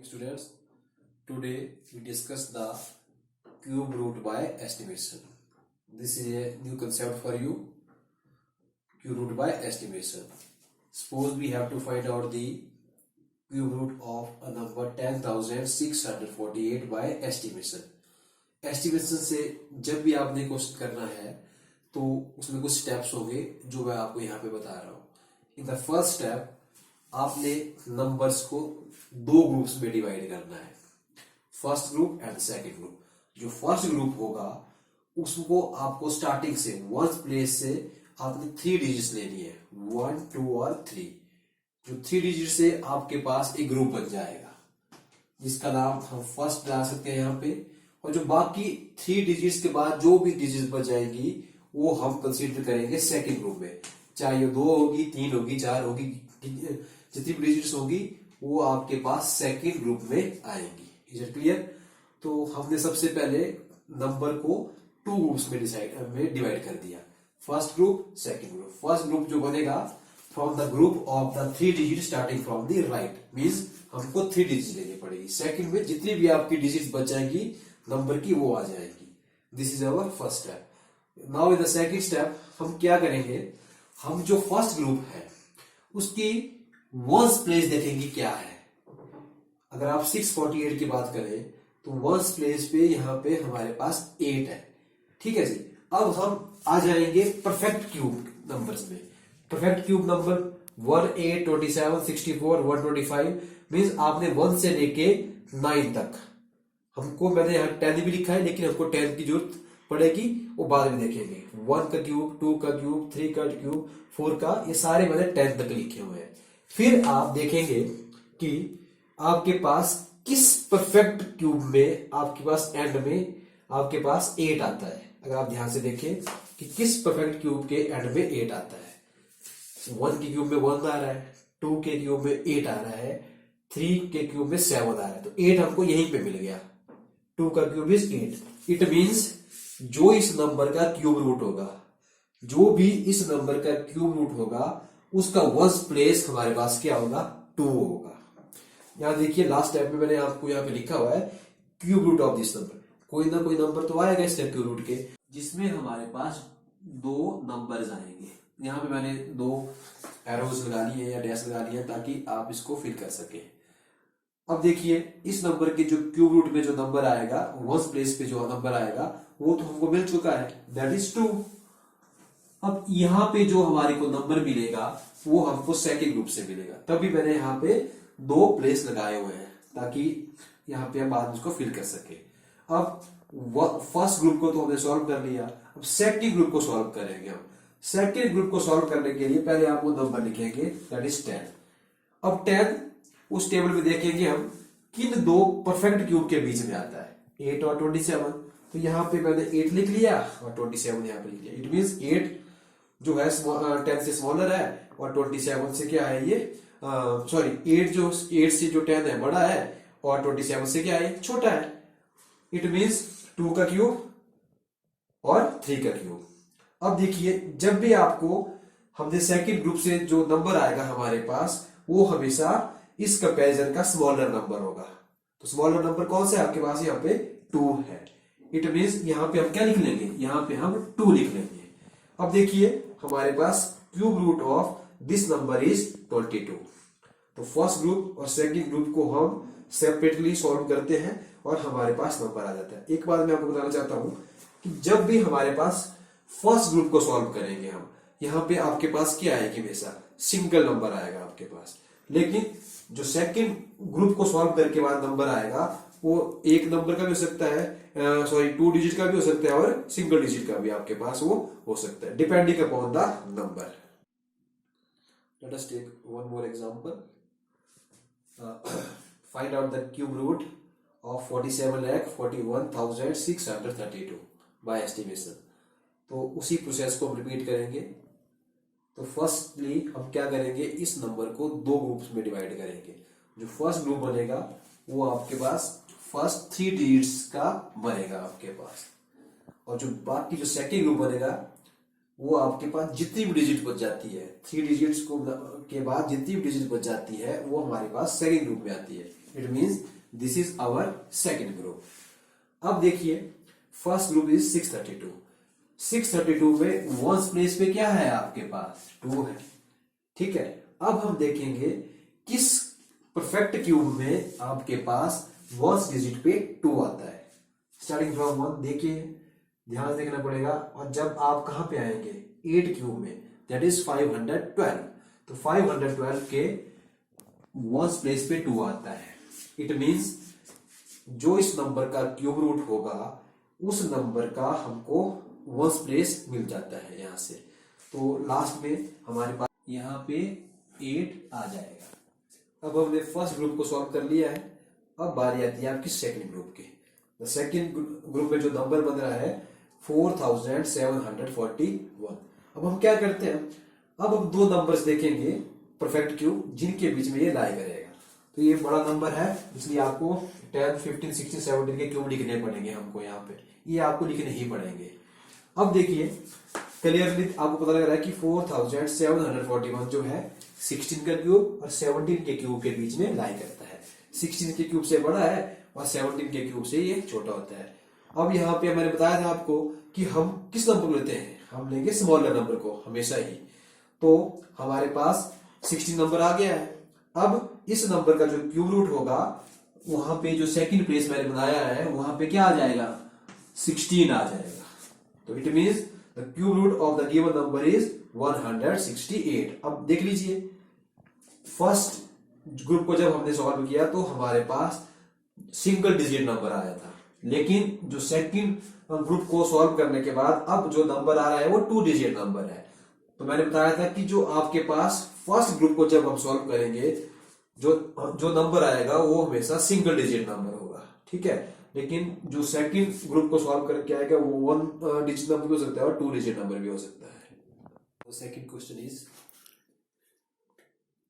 Students, today we discuss the cube root by estimation. This is a new concept for you, cube root by estimation. Suppose we have to find out the cube root of a number 10,648 by estimation. Estimation से जब भी आपने question करना है तो उसमें कुछ steps होंगे जो मैं आपको यहाँ पे बता रहा हूँ. इन द फर्स्ट स्टेप आपने नंबर्स को दो ग्रुप्स में डिवाइड करना है, first group and second group. जो फर्स्ट ग्रुप होगा उसको आपको स्टार्टिंग से वन प्लेस से आपने 3 डिजिट्स लेनी है, 1, 2 और 3. जो 3 डिजिट से आपके पास एक ग्रुप बन जाएगा जिसका नाम हम फर्स्ट डाल सकते हैं यहाँ पे. और जो बाकी 3 डिजिट्स के बाद जो भी डिजिट बच जाएगी वो हम कंसीडर करेंगे सेकंड ग्रुप में. चाहे ये 2 होगी, 3 होगी, 4 होगी, जितनी भी डिजिट्स होगी वो आपके पास सेकंड ग्रुप में आएंगी. Is it clear? तो हमने सबसे पहले नंबर को 2 ग्रुप्स में डिवाइड कर दिया, first group, second group. First group जो बनेगा from the group of the 3 digit starting from the right, means हमको 3 डिजिट लेनी पड़ेगी. सेकंड में जितनी भी आपकी डिजिट बच जाएगी नंबर की वो आ जाएगी. This is our first step. Now in the second step हम क्या करेंगे, हम जो फर्स्ट ग्रुप है उसकी वंस प्लेस देखेंगे क्या है. अगर आप 648 की बात करें तो वंस प्लेस पे यहाँ पे हमारे पास 8 है. ठीक है जी. अब हम आ जाएंगे परफेक्ट क्यूब नंबर्स में. परफेक्ट क्यूब नंबर 1, 8, 27, 64, 125 मीन्स आपने 1 से लेके 9 तक. हमको मैंने यहाँ 10 भी लिखा है लेकिन हमको 10 की जरूरत पड़ेगी, वो बाद में देखेंगे. 1 का क्यूब, 2 का क्यूब, 3 का क्यूब, 4 का, ये सारे मैंने 10 तक लिखे हुए हैं. फिर आप देखेंगे कि आपके पास किस परफेक्ट क्यूब में आपके पास एंड में आपके पास 8 आता है. अगर आप ध्यान से देखें कि किस परफेक्ट क्यूब के एंड में 8 आता है. 1 के क्यूब में 1 आ रहा है, 2 के क्यूब में 8 आ रहा है, 3 के क्यूब में 7 आ रहा है. तो 8 हमको यहीं पे मिल गया. 2 का क्यूब इज 8. इट मीन्स जो इस नंबर का क्यूब रूट होगा, जो भी इस नंबर का क्यूब रूट होगा उसका वंस प्लेस हमारे पास क्या होगा, 2 होगा. यहां देखिए लास्ट स्टेप में मैंने आपको यहाँ पे लिखा हुआ है cube root of this number. कोई ना कोई नंबर तो आएगा इस क्यूब रूट के जिसमें हमारे पास 2 नंबर्स आएंगे. यहाँ पे मैंने 2 एरोज लगा लिए हैं या डैश लगा लिए हैं ताकि आप इसको फिल कर सके. अब देखिए इस नंबर के जो क्यूब रूट में जो नंबर आएगा, वंस प्लेस पे जो नंबर आएगा वो तो हमको मिल चुका है, दैट इज 2. अब यहाँ पे जो हमारे को नंबर मिलेगा वो हमको सेकंड ग्रुप से मिलेगा. तभी मैंने यहाँ पे 2 प्लेस लगाए हुए हैं ताकि यहाँ पे हम बाद में उसको फिल कर सके. अब फर्स्ट ग्रुप को तो हमने सॉल्व कर लिया, अब सेकंड ग्रुप को सॉल्व करेंगे हम. सेकंड ग्रुप को सॉल्व करने के लिए पहले आप वो नंबर लिखेंगे, दैट इज 10. अब 10 उस टेबल में देखेंगे हम किन 2 परफेक्ट क्यूब के बीच में आता है, 8 और 27. तो यहाँ पे मैंने 8 लिख लिया और 27 यहाँ पे लिख लिया. इट मीन्स 8 जो है 10 से स्मॉलर है और 27 से क्या है ये, सॉरी 8 से जो 10 है बड़ा है और 27 से क्या है, छोटा है. इट मीन्स 2 का क्यूब और 3 का क्यूब. अब देखिए जब भी आपको हमने सेकंड ग्रुप से जो नंबर आएगा हमारे पास वो हमेशा इस कंपैरिजन का स्मॉलर नंबर होगा. तो स्मॉलर नंबर कौन सा है आपके पास, यहाँ पे 2 है. इट मीन्स यहाँ पे हम क्या लिख लेंगे, यहाँ पे हम 2 लिख लेंगे. अब देखिए हमारे पास cube root of this number is 22. तो फर्स्ट ग्रुप और सेकंड ग्रुप को हम सेपरेटली सॉल्व करते हैं और हमारे पास नंबर आ जाता है. एक बात मैं आपको बताना चाहता हूं कि जब भी हमारे पास फर्स्ट ग्रुप को सॉल्व करेंगे हम, यहाँ पे आपके पास क्या आएगी, हमेशा सिंगल नंबर आएगा आपके पास. लेकिन जो सेकंड ग्रुप को सॉल्व करके बाद नंबर आएगा वो एक नंबर का भी हो सकता है, सॉरी 2 डिजिट का भी हो सकता है और सिंगल डिजिट का भी आपके पास वो हो सकता है, depending upon the number. Let us take one more example. Find out the cube root of 47,41,632 by estimation. तो उसी प्रोसेस को हम रिपीट करेंगे. तो फर्स्टली हम क्या करेंगे, इस नंबर को 2 ग्रुप्स में डिवाइड करेंगे. जो फर्स्ट ग्रुप बनेगा वो आपके पास फर्स्ट 3 डिजिट्स का बनेगा आपके पास, और जो बाकी जो सेकंड ग्रुप बनेगा वो आपके पास जितनी भी डिजिट बच जाती है, 3 डिजिट्स को के बाद जितनी भी डिजिट बच जाती है वो हमारे पास सेकंड ग्रुप में आती है. It means this is our second group. अब देखिए फर्स्ट ग्रुप इज 632। 632 में वंस प्लेस पे क्या है आपके पास 2 है, ठीक है। अब हम देखेंगे किस परफेक्ट क्यूब में आपके पास वंस डिजिट पे 2 आता है। स्टार्टिंग फ्रॉम 1 देखिए, ध्यान से देखना पड़ेगा। और जब आप कहां पे आएंगे 8 क्यूब में, दैट इज 512, तो 512 के वंस प्लेस पे 2 आता है। इट मींस जो इस नंबर का क्यूब रूट होगा उस नंबर का हमको वंस प्लेस मिल जाता है यहां से। तो लास्ट में हमारे पास यहां पे 8 आ जाएगा। अब हमने फर्स्ट ग्रुप को सॉल्व कर लिया है। अब बारी आती है आपकी सेकंड ग्रुप की। सेकंड ग्रुप में जो नंबर बन रहा है 4741। अब हम क्या करते हैं, अब हम 2 नंबर्स देखेंगे परफेक्ट क्यूब जिनके बीच में ये लाई करेगा। तो ये बड़ा नंबर है इसलिए आपको 10, 15, 16, 17 के क्यूब लिखने पड़ेंगे हमको यहाँ पे, ये आपको लिखने ही पड़ेंगे। अब देखिए क्लियरली आपको पता लग रहा है कि 4741 जो है 16 का क्यूब और 17 के क्यूब के बीच में लाई करता है। 16 के क्यूब से बड़ा है और 17 के क्यूब से ये छोटा होता है। अब यहाँ पे मैंने बताया था आपको कि हम किस नंबर को लेते हैं, हम लेंगे स्मॉलर नंबर को हमेशा ही। तो हमारे पास 16 नंबर आ गया है। अब इस नंबर का जो क्यूब रूट होगा वहां पे जो सेकंड प्लेस मैंने बनाया है वहां पे क्या आ जाएगा 16 आ जाएगा। तो it means the cube root of the given number is 168। अब देख लीजिए फर्स्ट ग्रुप को जब हमने सॉल्व किया तो हमारे पास सिंगल डिजिट नंबर आया था, लेकिन जो सेकंड ग्रुप को सॉल्व करने के बाद अब जो नंबर आ रहा है वो 2 डिजिट नंबर है। तो मैंने बताया था कि जो आपके पास फर्स्ट ग्रुप को जब हम सॉल्व करेंगे जो नंबर आएगा वो हमेशा सिंगल डिजिट नंबर होगा, ठीक है। लेकिन जो सेकंड ग्रुप को सॉल्व करके आएगा वो 1 डिजिट नंबर भी हो सकता है और 2 डिजिट नंबर भी हो सकता है। तो second question is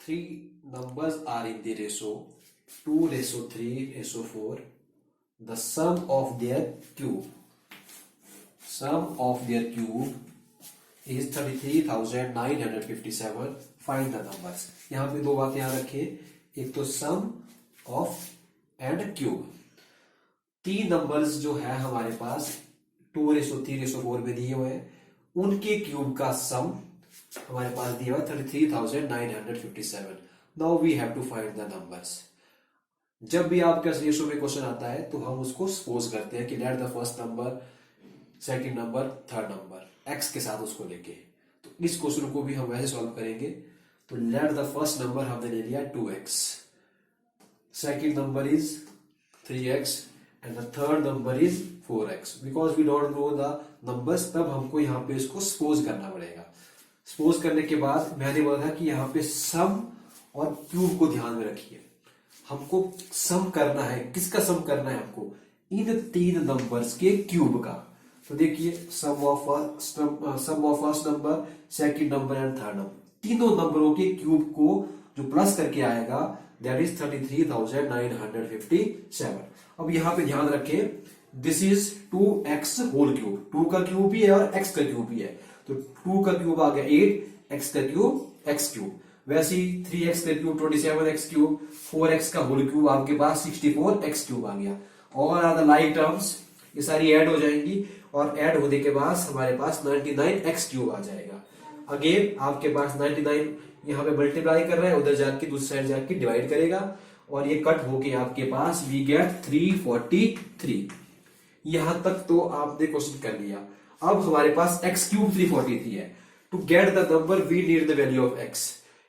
3 numbers are in the ratio 2:3:4. The sum of their cube is 33,957. Find the numbers. यहां पे 2 बातें याद रखिए, एक तो सम ऑफ एंड क्यूब। 3 नंबर्स जो है हमारे पास 2:3:4 में दिए हुए हैं, उनके क्यूब का सम हमारे पास दिया हुआ 33,957। Now we have to find the numbers. जब भी आपके रेशियो में क्वेश्चन आता है तो हम उसको सपोज करते हैं कि let the first number, second number, third number x के साथ उसको लेके। तो इस क्वेश्चन को भी हम वैसे सॉल्व करेंगे। तो लेट द फर्स्ट नंबर हमने ले लिया 2x, second number is 3x and the third number is 4x। Because we don't know the numbers, तब हमको यहाँ पे इसको सपोज करना पड़ेगा। सपोज करने के बाद मैंने बोला था कि यहाँ पे सम और क्यूब को ध्यान में रखिए। हमको सम करना है, किसका सम करना है हमको, इन 3 नंबर्स के क्यूब का। तो देखिए sum of first number, second number and third number, तीनों नंबरों के क्यूब को जो प्लस करके आएगा दैट इज 33,957। अब यहां पे ध्यान रखें this is 2x whole cube, 2 का क्यूब भी है और x का क्यूब भी है। तो 2 का क्यूब आ गया 8, x का क्यूब x क्यूब, वैसे ही 3x का क्यूब 27x क्यूब, 4x का होल क्यूब आपके पास 64x क्यूब आ गया। और आर द लाइक टर्म्स, ये सारी ऐड हो जाएंगी और ऐड होने के बाद हमारे पास 99x क्यूब आ जाएगा। अगेन आपके पास 99 यहाँ पे मल्टीप्लाई कर रहा है, उधर जाके दूसरी साइड जाके डिवाइड करेगा और ये कट होके आपके पास वी गेट 343। यहां तक तो आपने क्वेश्चन कर लिया। अब हमारे पास x क्यूब 343 है। To get the number we need the value of x।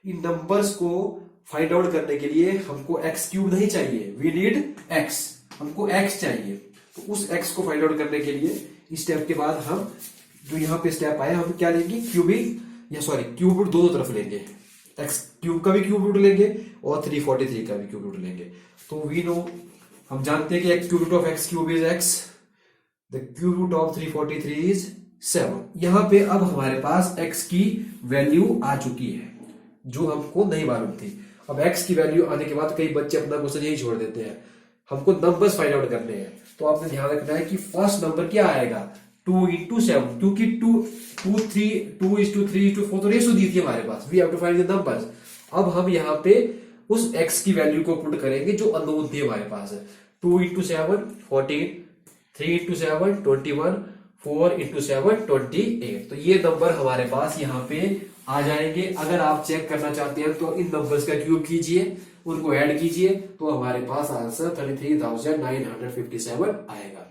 इन नंबर्स को फाइंड आउट करने के लिए हमको x क्यूब नहीं चाहिए, वी नीड x, हमको x चाहिए। तो उस x को फाइंड आउट करने के लिए इस स्टेप के बाद हम जो यहाँ पे स्टेप आया हम क्या लेंगे, क्यूब रूट दोनों तरफ लेंगे, x क्यूब का भी क्यूब रूट लेंगे और 343 का भी क्यूब रूट लेंगे। तो वी नो, हम जानते हैं कि x cube root of x cube is x, the cube root of 343 is 7। यहां पे अब हमारे पास x की वैल्यू आ चुकी है जो हमको नहीं मालूम थी। अब x की वैल्यू आने के बाद कई बच्चे अपना क्वेश्चन यही छोड़ देते हैं, हमको नंबर्स फाइंड आउट करने हैं। तो आपने ध्यान रखना है कि फर्स्ट नंबर क्या आएगा 2 into 7, क्योंकि 2:3:4 तो रेशो दी थी हमारे पास, we have to find the numbers. अब हम यहाँ पे उस x की वैल्यू को पुट करेंगे जो अननोन थी हमारे पास है। 2 इंटू 7 14, 3 इंटू 7 21, 4 इंटू 7 28। तो ये नंबर हमारे पास यहाँ पे आ जाएंगे। अगर आप चेक करना चाहते हैं तो इन नंबर्स का क्यूब कीजिए, उनको ऐड कीजिए, तो हमारे पास आंसर 33,957 आएगा।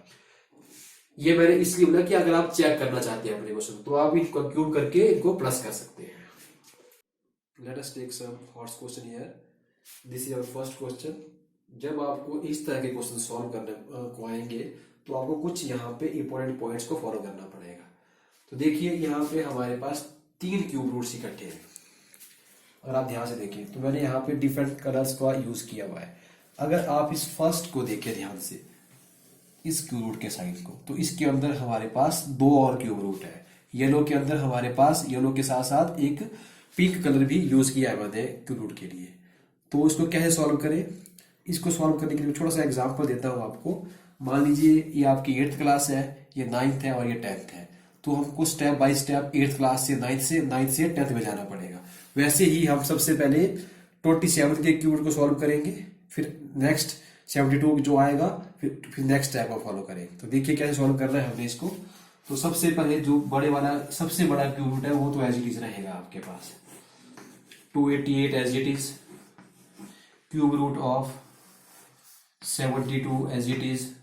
ये मैंने इसलिए बोला कि अगर आप चेक करना चाहते हैं अपने क्वेश्चन तो आप इनको क्यूब करके इनको प्लस कर सकते हैं। Let us take some horse question here. This is our first question. जब आपको इस तरह के क्वेश्चन सॉल्व करने को आएंगे तो आपको कुछ यहाँ पे इंपॉर्टेंट पॉइंट्स को फॉलो करना पड़ेगा। तो देखिए यहाँ पे हमारे पास 3 क्यूब रूट्स इकट्ठे हैं। अगर आप ध्यान से देखिए तो मैंने यहाँ पे डिफरेंट कलर्स का यूज किया हुआ है। अगर आप इस फर्स्ट को देखें ध्यान से, इस क्यूब रूट के साइड को, तो इसके अंदर हमारे पास 2 और क्यूब रूट है। येलो के अंदर हमारे पास येलो के साथ साथ एक पिंक कलर भी यूज किया है मैंने क्यूब रूट के लिए। तो इसको कैसे सॉल्व करें? इसको सॉल्व करने के लिए थोड़ा सा एग्जांपल देता हूं आपको। मान लीजिए ये आपकी 8th क्लास है, ये 9th है और ये 10th है। तो हमको step by step 8th class से 9th से 10th में जाना पड़ेगा। वैसे ही हम सबसे पहले 27 के क्यूब रूट को सॉल्व करेंगे, फिर नेक्स्ट 72 जो आएगा, फिर नेक्स्ट स्टेप को फॉलो करेंगे। तो देखिए कैसे सॉल्व करना है हमने इसको। तो सबसे पहले जो बड़े वाला सबसे बड़ा क्यूब रूट है वो तो एज इट इज रहेगा आपके पास 288 as it is, cube root of 72 as it is,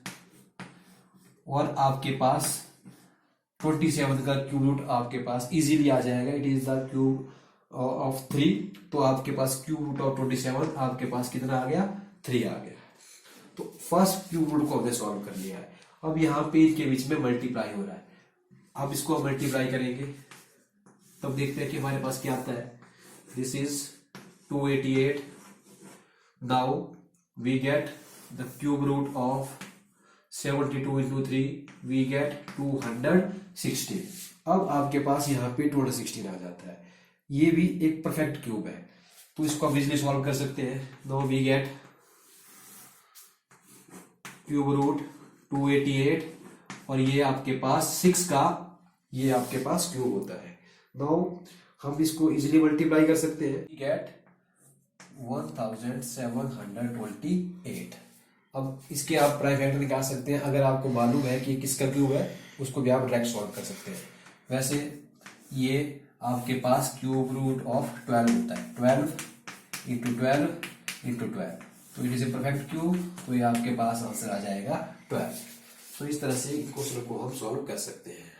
और आपके पास 27 का क्यूब रूट आपके पास इजीली आ जाएगा। It is the cube of 3। तो आपके पास क्यूब रूट ऑफ 27 आपके पास कितना आ गया? 3 आ गया। तो फर्स्ट क्यूब रूट को हमने सॉल्व कर लिया है। अब यहाँ पे इनके बीच में मल्टीप्लाई हो रहा है। अब इसको हम मल्टीप्लाई करेंगे तब देखते हैं कि हमारे पास क्या आता है। This is 288। Now we get the cube root of 72 into 3, we get 216। अब आपके पास यहाँ पे 216 आ जाता है। ये भी एक परफेक्ट क्यूब है, तो इसको आप इजिली सॉल्व कर सकते हैं। Now we get cube root 288 और ये आपके पास 6 का ये आपके पास क्यूब होता है। नाउ हम इसको इजिली मल्टीप्लाई कर सकते हैं। We get 1728। अब इसके आप प्राइम फैक्टर निकाल सकते हैं। अगर आपको मालूम है कि किसका क्यूब है उसको भी आप डायरेक्ट सॉल्व कर सकते हैं। वैसे ये आपके पास क्यूब रूट ऑफ 12 होता है, 12 इंटू 12 इंटू 12। तो it is a perfect cube. तो ये आपके पास आंसर आ जाएगा 12। तो इस तरह से क्वेश्चन को हम सॉल्व कर सकते हैं।